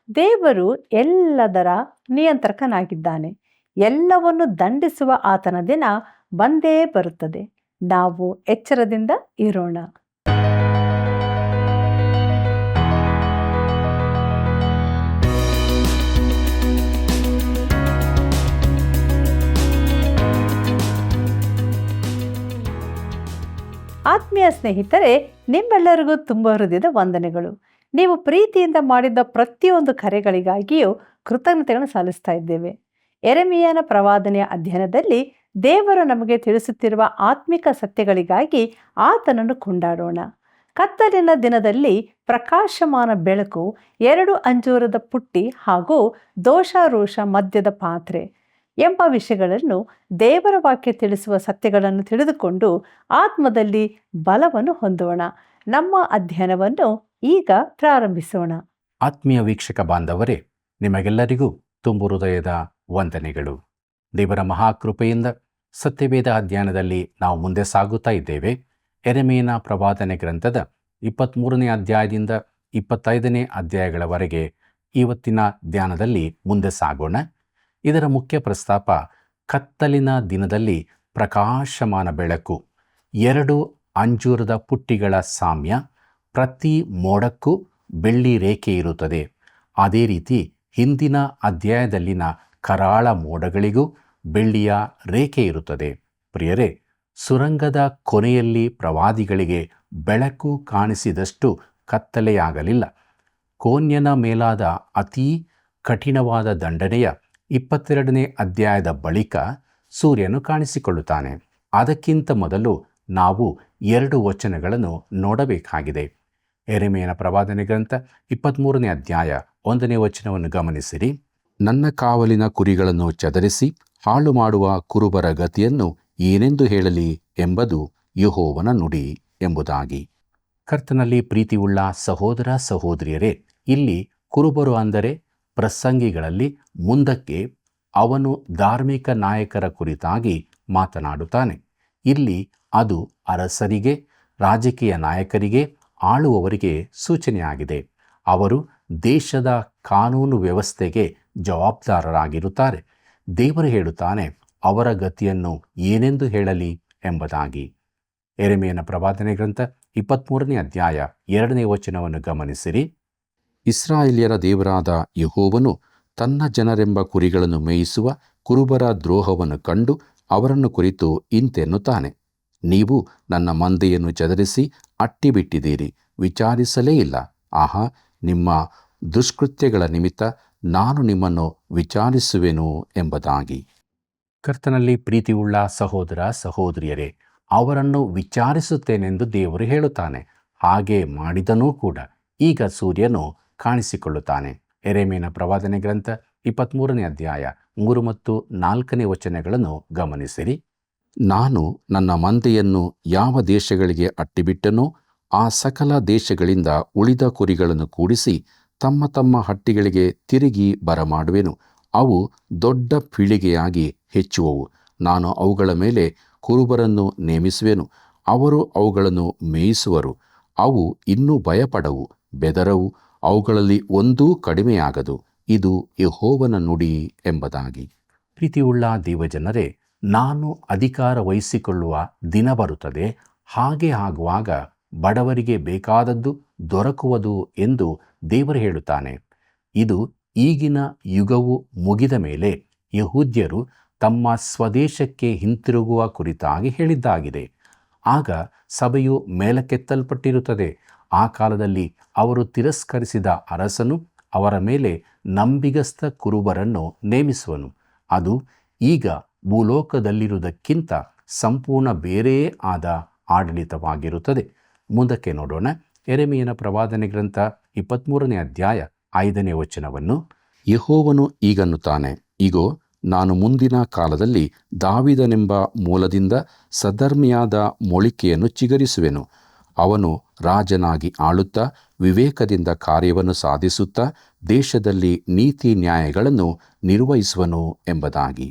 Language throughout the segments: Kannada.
ದೇವರು ಎಲ್ಲದರ ನಿಯಂತ್ರಕನಾಗಿದ್ದಾನೆ. ಎಲ್ಲವನ್ನು ದಂಡಿಸುವ ಆತನ ದಿನ ಬಂದೇ ಬರುತ್ತದೆ. ನಾವು ಎಚ್ಚರದಿಂದ ಇರೋಣ. ಆತ್ಮೀಯ ಸ್ನೇಹಿತರೆ, ನಿಮ್ಮೆಲ್ಲರಿಗೂ ತುಂಬ ಹೃದಯದ ವಂದನೆಗಳು. ನೀವು ಪ್ರೀತಿಯಿಂದ ಮಾಡಿದ ಪ್ರತಿಯೊಂದು ಕರೆಗಳಿಗಾಗಿಯೂ ಕೃತಜ್ಞತೆಗಳನ್ನು ಸಲ್ಲಿಸ್ತಾ ಇದ್ದೇವೆ. ಯೆರೆಮೀಯನ ಪ್ರವಾದನೆಯ ಅಧ್ಯಯನದಲ್ಲಿ ದೇವರು ನಮಗೆ ತಿಳಿಸುತ್ತಿರುವ ಆತ್ಮಿಕ ಸತ್ಯಗಳಿಗಾಗಿ ಆತನನ್ನು ಕೊಂಡಾಡೋಣ. ಕತ್ತಲಿನ ದಿನದಲ್ಲಿ ಪ್ರಕಾಶಮಾನ ಬೆಳಕು, 2 ಅಂಜೂರದ ಪುಟ್ಟಿ ಹಾಗೂ ದೋಷಾರೋಷ ಮದ್ಯದ ಪಾತ್ರೆ ಎಂಬ ವಿಷಯಗಳನ್ನು ದೇವರ ವಾಕ್ಯ ತಿಳಿಸುವ ಸತ್ಯಗಳನ್ನು ತಿಳಿದುಕೊಂಡು ಆತ್ಮದಲ್ಲಿ ಬಲವನ್ನು ಹೊಂದೋಣ. ನಮ್ಮ ಅಧ್ಯಯನವನ್ನು ಈಗ ಪ್ರಾರಂಭಿಸೋಣ. ಆತ್ಮೀಯ ವೀಕ್ಷಕ ಬಾಂಧವರೇ, ನಿಮಗೆಲ್ಲರಿಗೂ ತುಂಬು ಹೃದಯದ ವಂದನೆಗಳು. ದೇವರ ಮಹಾಕೃಪೆಯಿಂದ ಸತ್ಯವೇದ ಅಧ್ಯಯನದಲ್ಲಿ ನಾವು ಮುಂದೆ ಸಾಗುತ್ತಾ ಇದ್ದೇವೆ. ಯೆರೆಮೀಯನ ಪ್ರವಾದನೆ ಗ್ರಂಥದ 23ನೇ ಅಧ್ಯಾಯದಿಂದ 25ನೇ ಅಧ್ಯಾಯಗಳವರೆಗೆ ಇವತ್ತಿನ ಧ್ಯಾನದಲ್ಲಿ ಮುಂದೆ ಸಾಗೋಣ. ಇದರ ಮುಖ್ಯ ಪ್ರಸ್ತಾಪ ಕತ್ತಲಿನ ದಿನದಲ್ಲಿ ಪ್ರಕಾಶಮಾನ ಬೆಳಕು, 2 ಅಂಜೂರದ ಪುಟ್ಟಿಗಳ ಸಾಮ್ಯ, ಪ್ರತಿ ಮೋಡಕ್ಕೂ ಬೆಳ್ಳಿ ರೇಖೆ ಇರುತ್ತದೆ. ಅದೇ ರೀತಿ ಹಿಂದಿನ ಅಧ್ಯಾಯದಲ್ಲಿನ ಕರಾಳ ಮೋಡಗಳಿಗೂ ಬೆಳ್ಳಿಯ ರೇಖೆ ಇರುತ್ತದೆ. ಪ್ರಿಯರೇ, ಸುರಂಗದ ಕೊನೆಯಲ್ಲಿ ಪ್ರವಾದಿಗಳಿಗೆ ಬೆಳಕು ಕಾಣಿಸಿದಷ್ಟು ಕತ್ತಲೆಯಾಗಲಿಲ್ಲ. ಕೋನ್ಯನ ಮೇಲಾದ ಅತೀ ಕಠಿಣವಾದ ದಂಡನೆಯ 22ನೇ ಅಧ್ಯಾಯದ ಬಳಿಕ ಸೂರ್ಯನು ಕಾಣಿಸಿಕೊಳ್ಳುತ್ತಾನೆ. ಅದಕ್ಕಿಂತ ಮೊದಲು ನಾವು 2 ವಚನಗಳನ್ನು ನೋಡಬೇಕಾಗಿದೆ. ಯೆರೆಮೀಯನ ಪ್ರವಾದನೆ ಗ್ರಂಥ 23ನೇ ಅಧ್ಯಾಯ 1ನೇ ವಚನವನ್ನು ಗಮನಿಸಿರಿ. ನನ್ನ ಕಾವಲಿನ ಕುರಿಗಳನ್ನು ಚದರಿಸಿ ಹಾಳು ಮಾಡುವ ಕುರುಬರ ಗತಿಯನ್ನು ಏನೆಂದು ಹೇಳಲಿ ಎಂಬುದು ಯೆಹೋವನ ನುಡಿ ಎಂಬುದಾಗಿ. ಕರ್ತನಲ್ಲಿ ಪ್ರೀತಿಯುಳ್ಳ ಸಹೋದರ ಸಹೋದರಿಯರೇ, ಇಲ್ಲಿ ಕುರುಬರು ಅಂದರೆ ಪ್ರಸಂಗಿಗಳಲ್ಲಿ ಮುಂದಕ್ಕೆ ಅವನು ಧಾರ್ಮಿಕ ನಾಯಕರ ಕುರಿತಾಗಿ ಮಾತನಾಡುತ್ತಾನೆ. ಇಲ್ಲಿ ಅದು ಅರಸರಿಗೆ, ರಾಜಕೀಯ ನಾಯಕರಿಗೆ, ಆಳುವವರಿಗೆ ಸೂಚನೆಯಾಗಿದೆ. ಅವರು ದೇಶದ ಕಾನೂನು ವ್ಯವಸ್ಥೆಗೆ ಜವಾಬ್ದಾರರಾಗಿರುತ್ತಾರೆ. ದೇವರು ಹೇಳುತ್ತಾನೆ, ಅವರ ಗತಿಯನ್ನು ಏನೆಂದು ಹೇಳಲಿ ಎಂಬುದಾಗಿ. ಯೆರೆಮೀಯನ ಪ್ರವಾದನೆ ಗ್ರಂಥ 23ನೇ ಅಧ್ಯಾಯ 2ನೇ ವಚನವನ್ನು ಗಮನಿಸಿರಿ. ಇಸ್ರಾಯೇಲ್ಯರ ದೇವರಾದ ಯೆಹೋವನು ತನ್ನ ಜನರೆಂಬ ಕುರಿಗಳನ್ನು ಮೇಯಿಸುವ ಕುರುಬರ ದ್ರೋಹವನ್ನು ಕಂಡು ಅವರನ್ನು ಕುರಿತು ಇಂತೆನ್ನುತ್ತಾನೆ, ನೀವು ನನ್ನ ಮಂದೆಯನ್ನು ಚದರಿಸಿ ಅಟ್ಟಿಬಿಟ್ಟಿದ್ದೀರಿ, ವಿಚಾರಿಸಲೇ ಇಲ್ಲ. ಆಹಾ, ನಿಮ್ಮ ದುಷ್ಕೃತ್ಯಗಳ ನಿಮಿತ್ತ ನಾನು ನಿಮ್ಮನ್ನು ವಿಚಾರಿಸುವೆನು ಎಂಬುದಾಗಿ. ಕರ್ತನಲ್ಲಿ ಪ್ರೀತಿಯುಳ್ಳ ಸಹೋದರ ಸಹೋದರಿಯರೇ, ಅವರನ್ನು ವಿಚಾರಿಸುತ್ತೇನೆಂದು ದೇವರು ಹೇಳುತ್ತಾನೆ. ಹಾಗೆ ಮಾಡಿದನೂ ಕೂಡ. ಈಗ ಸೂರ್ಯನು ಕಾಣಿಸಿಕೊಳ್ಳುತ್ತಾನೆ. ಯೆರೆಮೀಯನ ಪ್ರವಾದನೆ ಗ್ರಂಥ 23ನೇ ಅಧ್ಯಾಯ 3 ಮತ್ತು 4ನೇ ವಚನಗಳನ್ನು ಗಮನಿಸಿರಿ. ನಾನು ನನ್ನ ಮಂದೆಯನ್ನು ಯಾವ ದೇಶಗಳಿಗೆ ಅಟ್ಟಿಬಿಟ್ಟನೋ ಆ ಸಕಲ ದೇಶಗಳಿಂದ ಉಳಿದ ಕುರಿಗಳನ್ನು ಕೂಡಿಸಿ ತಮ್ಮ ತಮ್ಮ ಹಟ್ಟಿಗಳಿಗೆ ತಿರುಗಿ ಬರಮಾಡುವೆನು. ಅವು ದೊಡ್ಡ ಪೀಳಿಗೆಯಾಗಿ ಹೆಚ್ಚುವವು. ನಾನು ಅವುಗಳ ಮೇಲೆ ಕುರುಬರನ್ನು ನೇಮಿಸುವೆನು. ಅವರು ಅವುಗಳನ್ನು ಮೇಯಿಸುವರು. ಅವು ಇನ್ನೂ ಭಯಪಡವು, ಬೆದರವು. ಅವುಗಳಲ್ಲಿ ಒಂದೂ ಕಡಿಮೆಯಾಗದು. ಇದು ಯೆಹೋವನ ನುಡಿ ಎಂಬುದಾಗಿ. ಪ್ರೀತಿಯುಳ್ಳ ದೇವಜನರೇ, ನಾನು ಅಧಿಕಾರ ವಹಿಸಿಕೊಳ್ಳುವ ದಿನ ಬರುತ್ತದೆ. ಹಾಗೆ ಆಗುವಾಗ ಬಡವರಿಗೆ ಬೇಕಾದದ್ದು ದೊರಕುವುದು ಎಂದು ದೇವರು ಹೇಳುತ್ತಾನೆ. ಇದು ಈಗಿನ ಯುಗವು ಮುಗಿದ ಮೇಲೆ ಯೆಹೂದ್ಯರು ತಮ್ಮ ಸ್ವದೇಶಕ್ಕೆ ಹಿಂತಿರುಗುವ ಕುರಿತಾಗಿ ಹೇಳಿದ್ದಾಗಿದೆ. ಆಗ ಸಭೆಯು ಮೇಲಕ್ಕೆತ್ತಲ್ಪಟ್ಟಿರುತ್ತದೆ. ಆ ಕಾಲದಲ್ಲಿ ಅವರು ತಿರಸ್ಕರಿಸಿದ ಅರಸನು ಅವರ ಮೇಲೆ ನಂಬಿಗಸ್ತ ಕುರುಬರನ್ನು ನೇಮಿಸುವನು. ಅದು ಈಗ ಭೂಲೋಕದಲ್ಲಿರುವುದಕ್ಕಿಂತ ಸಂಪೂರ್ಣ ಬೇರೆಯೇ ಆದ ಆಡಳಿತವಾಗಿರುತ್ತದೆ. ಮುಂದಕ್ಕೆ ನೋಡೋಣ. ಯೆರೆಮೀಯನ ಪ್ರವಾದನೆ ಗ್ರಂಥ 23ನೇ ಅಧ್ಯಾಯ 5ನೇ ವಚನವನ್ನು. ಯೆಹೋವನು ಈಗನ್ನುತ್ತಾನೆ, ಇಗೋ, ನಾನು ಮುಂದಿನ ಕಾಲದಲ್ಲಿ ದಾವೀದನೆಂಬ ಮೂಲದಿಂದ ಸದ್ಧರ್ಮಿಯಾದ ಮೊಳಿಕೆಯನ್ನು ಚಿಗುರಿಸುವೆನು. ಅವನು ರಾಜನಾಗಿ ಆಳುತ್ತಾ ವಿವೇಕದಿಂದ ಕಾರ್ಯವನ್ನು ಸಾಧಿಸುತ್ತಾ ದೇಶದಲ್ಲಿ ನೀತಿ ನ್ಯಾಯಗಳನ್ನು ನಿರ್ವಹಿಸುವನು ಎಂಬುದಾಗಿ.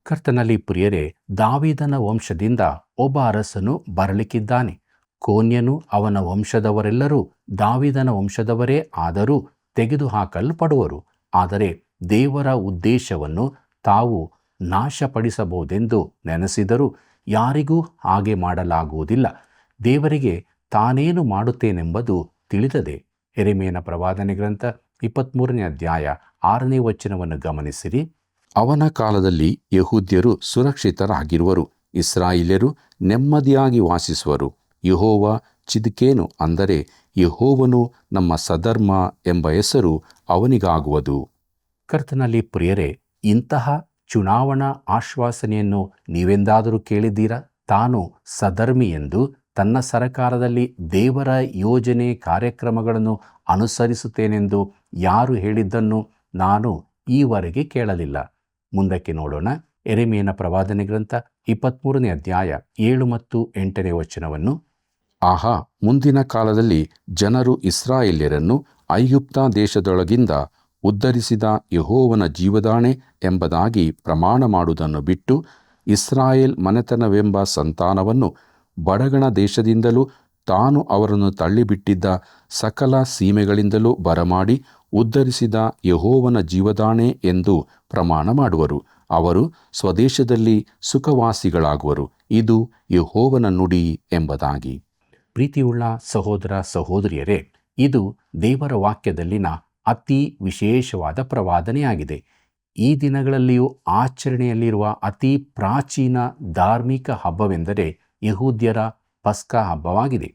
ಕರ್ತನಲ್ಲಿ ಪ್ರಿಯರೇ, ದಾವೀದನ ವಂಶದಿಂದ ಒಬ್ಬ ಅರಸನು ಬರಲಿಕ್ಕಿದ್ದಾನೆ. ಕೋನ್ಯನು ಅವನ ವಂಶದವರೆಲ್ಲರೂ ದಾವೀದನ ವಂಶದವರೇ ಆದರೂ ತೆಗೆದುಹಾಕಲ್ಪಡುವರು. ಆದರೆ ದೇವರ ಉದ್ದೇಶವನ್ನು ತಾವು ನಾಶಪಡಿಸಬಹುದೆಂದು ನೆನೆಸಿದರೂ ಯಾರಿಗೂ ಹಾಗೆ ಮಾಡಲಾಗುವುದಿಲ್ಲ. ದೇವರಿಗೆ ತಾನೇನು ಮಾಡುತ್ತೇನೆಂಬುದು ತಿಳಿದದೆ. ಯೆರೆಮೀಯನ ಪ್ರವಾದನೆ ಗ್ರಂಥ 23ನೇ ಅಧ್ಯಾಯ 6ನೇ ವಚನವನ್ನು ಗಮನಿಸಿರಿ. ಅವನ ಕಾಲದಲ್ಲಿ ಯೆಹೂದ್ಯರು ಸುರಕ್ಷಿತರಾಗಿರುವರು, ಇಸ್ರಾಯೇಲ್ಯರು ನೆಮ್ಮದಿಯಾಗಿ ವಾಸಿಸುವರು. ಯೆಹೋವ ಚಿದ್ಕೇನು, ಅಂದರೆ ಯೆಹೋವನು ನಮ್ಮ ಸದ್ಧರ್ಮ ಎಂಬ ಹೆಸರು ಅವನಿಗಾಗುವುದು. ಕರ್ತನಲ್ಲಿ ಪ್ರಿಯರೇ, ಇಂತಹ ಚುನಾವಣಾ ಆಶ್ವಾಸನೆಯನ್ನು ನೀವೆಂದಾದರೂ ಕೇಳಿದ್ದೀರಾ? ತಾನು ಸಧರ್ಮಿ ಎಂದು ತನ್ನ ಸರಕಾರದಲ್ಲಿ ದೇವರ ಯೋಜನೆ ಕಾರ್ಯಕ್ರಮಗಳನ್ನು ಅನುಸರಿಸುತ್ತೇನೆಂದು ಯಾರು ಹೇಳಿದ್ದನ್ನು ನಾನು ಈವರೆಗೆ ಕೇಳಲಿಲ್ಲ. ಮುಂದಕ್ಕೆ ನೋಡೋಣ. ಯೆರೆಮೀಯನ ಪ್ರವಾದನೆ ಗ್ರಂಥ 23ನೇ ಅಧ್ಯಾಯ 7 ಮತ್ತು 8ನೇ ವಚನವನ್ನು. ಆಹಾ, ಮುಂದಿನ ಕಾಲದಲ್ಲಿ ಜನರು ಇಸ್ರಾಯೇಲ್ಯರನ್ನು ಐಗುಪ್ತ ದೇಶದೊಳಗಿಂದ ಉದ್ಧರಿಸಿದ ಯೆಹೋವನ ಜೀವದಾಣೆ ಎಂಬುದಾಗಿ ಪ್ರಮಾಣ ಮಾಡುವುದನ್ನು ಬಿಟ್ಟು, ಇಸ್ರಾಯೇಲ್ ಮನೆತನವೆಂಬ ಸಂತಾನವನ್ನು ಬಡಗಣ ದೇಶದಿಂದಲೂ ತಾನು ಅವರನ್ನು ತಳ್ಳಿಬಿಟ್ಟಿದ್ದ ಸಕಲ ಸೀಮೆಗಳಿಂದಲೂ ಬರಮಾಡಿ ಉದ್ಧರಿಸಿದ ಯೆಹೋವನ ಜೀವದಾಣೆ ಎಂದು ಪ್ರಮಾಣ ಮಾಡುವರು. ಅವರು ಸ್ವದೇಶದಲ್ಲಿ ಸುಖವಾಸಿಗಳಾಗುವರು. ಇದು ಯೆಹೋವನ ನುಡಿ ಎಂಬುದಾಗಿ. ಪ್ರೀತಿಯುಳ್ಳ ಸಹೋದರ ಸಹೋದರಿಯರೇ, ಇದು ದೇವರ ವಾಕ್ಯದಲ್ಲಿನ ಅತಿ ವಿಶೇಷವಾದ ಪ್ರವಾದನೆಯಾಗಿದೆ. ಈ ದಿನಗಳಲ್ಲಿಯೂ ಆಚರಣೆಯಲ್ಲಿರುವ ಅತಿ ಪ್ರಾಚೀನ ಧಾರ್ಮಿಕ ಹಬ್ಬವೆಂದರೆ ಯೆಹೂದ್ಯರ ಪಸ್ಕ ಹಬ್ಬವಾಗಿದೆ.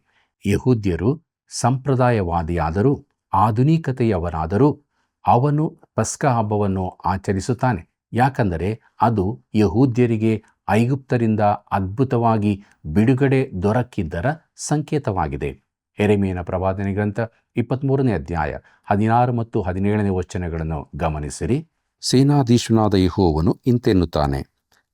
ಯೆಹೂದ್ಯರು ಸಂಪ್ರದಾಯವಾದಿಯಾದರೂ ಆಧುನಿಕತೆಯವರಾದರೂ ಅವನು ಪಸ್ಕ ಹಬ್ಬವನ್ನು ಆಚರಿಸುತ್ತಾನೆ. ಯಾಕಂದರೆ ಅದು ಯೆಹೂದ್ಯರಿಗೆ ಐಗುಪ್ತರಿಂದ ಅದ್ಭುತವಾಗಿ ಬಿಡುಗಡೆ ದೊರಕಿದ್ದರ ಸಂಕೇತವಾಗಿದೆ. ಯೆರೆಮೀಯನ ಪ್ರವಾದನೆ ಗ್ರಂಥ 23ನೇ ಅಧ್ಯಾಯ 16 ಮತ್ತು 17ನೇ ವಚನಗಳನ್ನು ಗಮನಿಸಿರಿ. ಸೇನಾಧೀಶನಾದ ಯೆಹೋವನು ಇಂತೆನ್ನುತ್ತಾನೆ,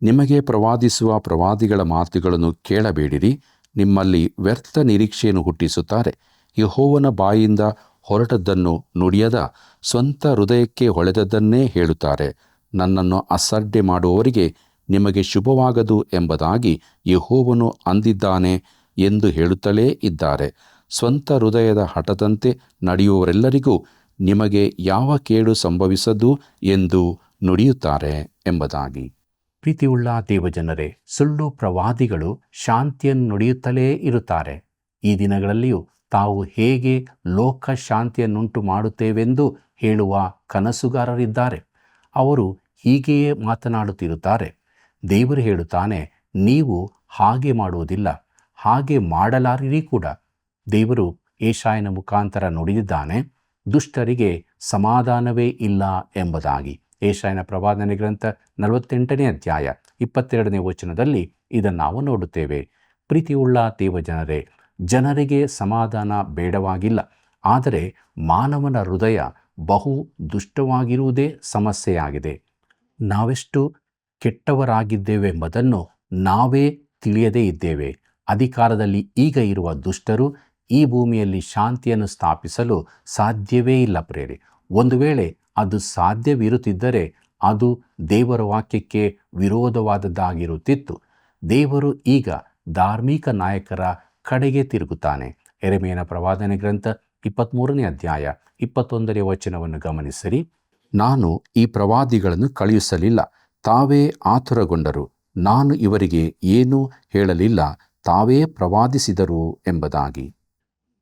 ನಿಮಗೆ ಪ್ರವಾದಿಸುವ ಪ್ರವಾದಿಗಳ ಮಾತುಗಳನ್ನು ಕೇಳಬೇಡಿರಿ. ನಿಮ್ಮಲ್ಲಿ ವ್ಯರ್ಥ ನಿರೀಕ್ಷೆಯನ್ನು ಹುಟ್ಟಿಸುತ್ತಾರೆ. ಯೆಹೋವನ ಬಾಯಿಂದ ಹೊರಟದ್ದನ್ನು ನುಡಿಯದ ಸ್ವಂತ ಹೃದಯಕ್ಕೆ ಹೊಳೆದದ್ದನ್ನೇ ಹೇಳುತ್ತಾರೆ. ನನ್ನನ್ನು ಅಸಡ್ಡೆ ಮಾಡುವವರಿಗೆ ನಿಮಗೆ ಶುಭವಾಗದು ಎಂಬುದಾಗಿ ಯೆಹೋವನು ಅಂದಿದ್ದಾನೆ ಎಂದು ಹೇಳುತ್ತಲೇ ಇದ್ದಾರೆ. ಸ್ವಂತ ಹೃದಯದ ಹಠದಂತೆ ನಡೆಯುವವರೆಲ್ಲರಿಗೂ ನಿಮಗೆ ಯಾವ ಕೇಡು ಸಂಭವಿಸದು ಎಂದು ನುಡಿಯುತ್ತಾರೆ ಎಂಬುದಾಗಿ. ಪ್ರೀತಿಯುಳ್ಳ ದೇವಜನರೇ, ಸುಳ್ಳು ಪ್ರವಾದಿಗಳು ಶಾಂತಿಯನ್ನು ನುಡಿಯುತ್ತಲೇ ಇರುತ್ತಾರೆ. ಈ ದಿನಗಳಲ್ಲಿಯೂ ತಾವು ಹೇಗೆ ಲೋಕ ಶಾಂತಿಯನ್ನುಂಟು ಮಾಡುತ್ತೇವೆಂದು ಹೇಳುವ ಕನಸುಗಾರರಿದ್ದಾರೆ. ಅವರು ಹೀಗೆಯೇ ಮಾತನಾಡುತ್ತಿರುತ್ತಾರೆ. ದೇವರು ಹೇಳುತ್ತಾನೆ, ನೀವು ಹಾಗೆ ಮಾಡುವುದಿಲ್ಲ, ಹಾಗೆ ಮಾಡಲಾರಿರಿ ಕೂಡ. ದೇವರು ಯೆಶಾಯನ ಮುಖಾಂತರ ನುಡಿದಿದ್ದಾನೆ, ದುಷ್ಟರಿಗೆ ಸಮಾಧಾನವೇ ಇಲ್ಲ ಎಂಬುದಾಗಿ. ಯೆಶಾಯನ ಪ್ರವಾದನೆ ಗ್ರಂಥ 48ನೇ ಅಧ್ಯಾಯ 22ನೇ ವಚನದಲ್ಲಿ ಇದನ್ನು ನಾವು ನೋಡುತ್ತೇವೆ. ಪ್ರೀತಿಯುಳ್ಳ ದೇವಜನರೇ, ಜನರಿಗೆ ಸಮಾಧಾನ ಬೇಡವಾಗಿಲ್ಲ, ಆದರೆ ಮಾನವನ ಹೃದಯ ಬಹು ದುಷ್ಟವಾಗಿರುವುದೇ ಸಮಸ್ಯೆಯಾಗಿದೆ. ನಾವೆಷ್ಟು ಕೆಟ್ಟವರಾಗಿದ್ದೇವೆಂಬುದನ್ನು ನಾವೇ ತಿಳಿಯದೇ ಇದ್ದೇವೆ. ಅಧಿಕಾರದಲ್ಲಿ ಈಗ ಇರುವ ದುಷ್ಟರು ಈ ಭೂಮಿಯಲ್ಲಿ ಶಾಂತಿಯನ್ನು ಸ್ಥಾಪಿಸಲು ಸಾಧ್ಯವೇ ಇಲ್ಲ ಪ್ರೇರೆ. ಒಂದು ವೇಳೆ ಅದು ಸಾಧ್ಯವಿರುತ್ತಿದ್ದರೆ ಅದು ದೇವರ ವಾಕ್ಯಕ್ಕೆ ವಿರೋಧವಾದದ್ದಾಗಿರುತ್ತಿತ್ತು. ದೇವರು ಈಗ ಧಾರ್ಮಿಕ ನಾಯಕರ ಕಡೆಗೆ ತಿರುಗುತ್ತಾನೆ. ಯೆರೆಮೀಯನ ಪ್ರವಾದನೆ ಗ್ರಂಥ 23ನೇ ಅಧ್ಯಾಯ 21ನೇ ವಚನವನ್ನು ಗಮನಿಸಿರಿ. ನಾನು ಈ ಪ್ರವಾದಿಗಳನ್ನು ಕಳುಹಿಸಲಿಲ್ಲ, ತಾವೇ ಆತುರಗೊಂಡರು. ನಾನು ಇವರಿಗೆ ಏನೂ ಹೇಳಲಿಲ್ಲ, ತಾವೇ ಪ್ರವಾದಿಸಿದರು ಎಂಬುದಾಗಿ.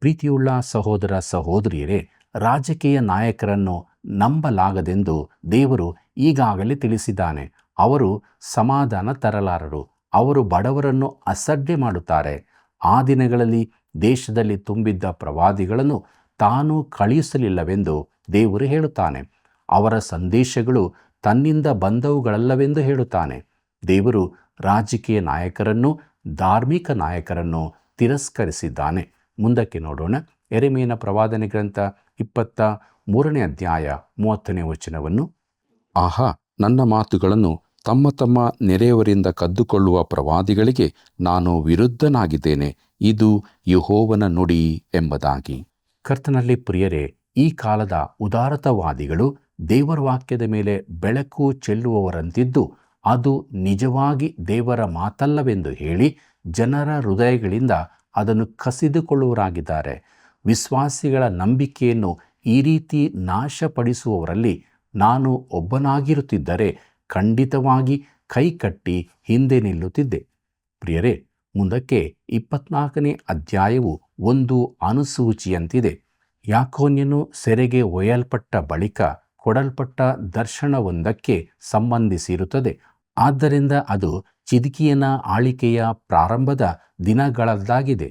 ಪ್ರೀತಿಯುಳ್ಳ ಸಹೋದರ ಸಹೋದರಿಯರೇ, ರಾಜಕೀಯ ನಾಯಕರನ್ನು ನಂಬಲಾಗದೆಂದು ದೇವರು ಈಗಾಗಲೇ ತಿಳಿಸಿದ್ದಾನೆ. ಅವರು ಸಮಾಧಾನ ತರಲಾರರು. ಅವರು ಬಡವರನ್ನು ಅಸಡ್ಡೆ ಮಾಡುತ್ತಾರೆ. ಆ ದಿನಗಳಲ್ಲಿ ದೇಶದಲ್ಲಿ ತುಂಬಿದ್ದ ಪ್ರವಾದಿಗಳನ್ನು ತಾನು ಕಳುಹಿಸಲಿಲ್ಲವೆಂದು ದೇವರು ಹೇಳುತ್ತಾನೆ. ಅವರ ಸಂದೇಶಗಳು ತನ್ನಿಂದ ಬಂದವುಗಳಲ್ಲವೆಂದು ಹೇಳುತ್ತಾನೆ. ದೇವರು ರಾಜಕೀಯ ನಾಯಕರನ್ನು, ಧಾರ್ಮಿಕ ನಾಯಕರನ್ನು ತಿರಸ್ಕರಿಸಿದ್ದಾನೆ. ಮುಂದಕ್ಕೆ ನೋಡೋಣ. ಯೆರೆಮೀಯನ ಪ್ರವಾದನೆ ಗ್ರಂಥ 23ನೇ ಅಧ್ಯಾಯ 30ನೇ ವಚನವನ್ನು. ಆಹಾ, ನನ್ನ ಮಾತುಗಳನ್ನು ತಮ್ಮ ತಮ್ಮ ನೆರೆಯವರಿಂದ ಕದ್ದುಕೊಳ್ಳುವ ಪ್ರವಾದಿಗಳಿಗೆ ನಾನು ವಿರುದ್ಧನಾಗಿದ್ದೇನೆ, ಇದು ಯೆಹೋವನ ನುಡಿ ಎಂಬುದಾಗಿ. ಕರ್ತನಲ್ಲಿ ಪ್ರಿಯರೇ, ಈ ಕಾಲದ ಉದಾರತವಾದಿಗಳು ದೇವರ ವಾಕ್ಯದ ಮೇಲೆ ಬೆಳಕು ಚೆಲ್ಲುವವರಂತಿದ್ದು, ಅದು ನಿಜವಾಗಿ ದೇವರ ಮಾತಲ್ಲವೆಂದು ಹೇಳಿ ಜನರ ಹೃದಯಗಳಿಂದ ಅದನ್ನು ಕಸಿದುಕೊಳ್ಳುವರಾಗಿದ್ದಾರೆ. ವಿಶ್ವಾಸಿಗಳ ನಂಬಿಕೆಯನ್ನು ಈ ರೀತಿ ನಾಶಪಡಿಸುವವರಲ್ಲಿ ನಾನು ಒಬ್ಬನಾಗಿರುತ್ತಿದ್ದರೆ ಖಂಡಿತವಾಗಿ ಕೈಕಟ್ಟಿ ಹಿಂದೆ ನಿಲ್ಲುತ್ತಿದ್ದೆ. ಪ್ರಿಯರೇ, ಮುಂದಕ್ಕೆ 24ನೇ ಅಧ್ಯಾಯವು ಒಂದು ಅನುಸೂಚಿಯಂತಿದೆ. ಯಾಕೋನ್ಯನು ಸೆರೆಗೆ ಒಯ್ಯಲ್ಪಟ್ಟ ಬಳಿಕ ಕೊಡಲ್ಪಟ್ಟ ದರ್ಶನವೊಂದಕ್ಕೆ ಸಂಬಂಧಿಸಿರುತ್ತದೆ. ಆದ್ದರಿಂದ ಅದು ಚಿದ್ಕೀಯನ ಆಳಿಕೆಯ ಪ್ರಾರಂಭದ ದಿನಗಳದ್ದಾಗಿದೆ.